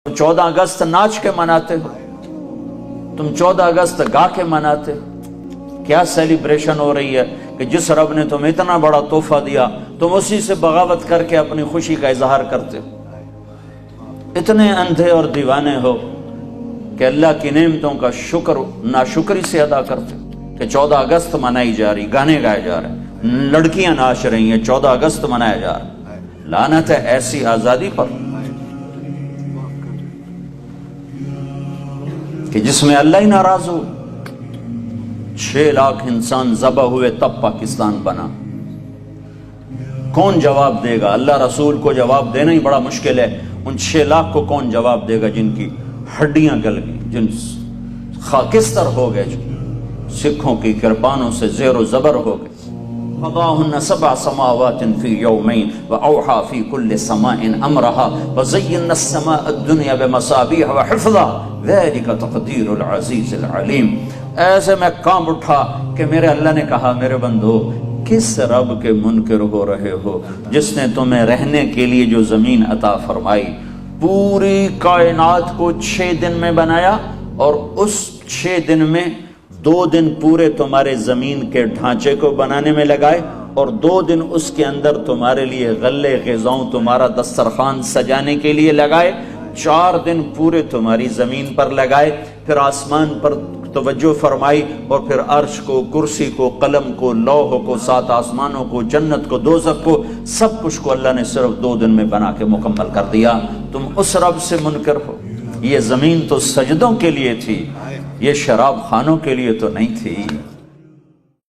14 اگست ناچ کے مناتے ہو، تم 14 اگست گا کے مناتے ہو۔ کیا سیلیبریشن ہو رہی ہے کہ جس رب نے تمہیں اتنا بڑا تحفہ دیا تم اسی سے بغاوت کر کے اپنی خوشی کا اظہار کرتے ہو۔ اتنے اندھے اور دیوانے ہو کہ اللہ کی نعمتوں کا شکر ناشکری سے ادا کرتے ہو کہ 14 اگست منائی جا رہی، گانے گائے جا رہے ہیں، لڑکیاں ناچ رہی ہیں، 14 اگست منایا جا رہا ہے۔ لعنت ہے ایسی آزادی پر کہ جس میں اللہ ہی ناراض ہو۔ 6 لاکھ انسان ذبح ہوئے تب پاکستان بنا۔ کون جواب دے گا؟ اللہ رسول کو جواب دینا ہی بڑا مشکل ہے، ان 6 لاکھ کو کون جواب دے گا جن کی ہڈیاں گل گئی، جن خاکستر ہو گئے، جو سکھوں کی کرپانوں سے زیر و زبر ہو گئے۔ فَقَضَاهُنَّ 7 سَمَاوَاتٍ فِي يَوْمَيْنِ وَأَوْحَىٰ فِي كُلِّ سَمَاءٍ أَمْرَهَا وَزَيَّنَّا السَّمَاءَ الدُّنْيَا بِمَصَابِيحَ وَحِفْظًا ذَلِكَ تَقْدِيرُ الْعَزِيزِ الْعَلِيمِ۔ ایسے میں کانپ اٹھا کہ میرے اللہ نے کہا، میرے بندو کس رب کے منکر ہو رہے ہو جس نے تمہیں رہنے کے لیے جو زمین عطا فرمائی، پوری کائنات کو 6 دن میں بنایا، اور اس 6 دن میں 2 دن پورے تمہارے زمین کے ڈھانچے کو بنانے میں لگائے، اور 2 دن اس کے اندر تمہارے لیے غلے غذاؤں تمہارا دسترخوان سجانے کے لیے لگائے، 4 دن پورے تمہاری زمین پر لگائے، پھر آسمان پر توجہ فرمائی، اور پھر عرش کو، کرسی کو، قلم کو، لوح کو، 7 آسمانوں کو، جنت کو، دوزخ کو، سب کچھ کو اللہ نے صرف 2 دن میں بنا کے مکمل کر دیا۔ تم اس رب سے منکر ہو۔ یہ زمین تو سجدوں کے لیے تھی، یہ شراب خانوں کے لیے تو نہیں تھی۔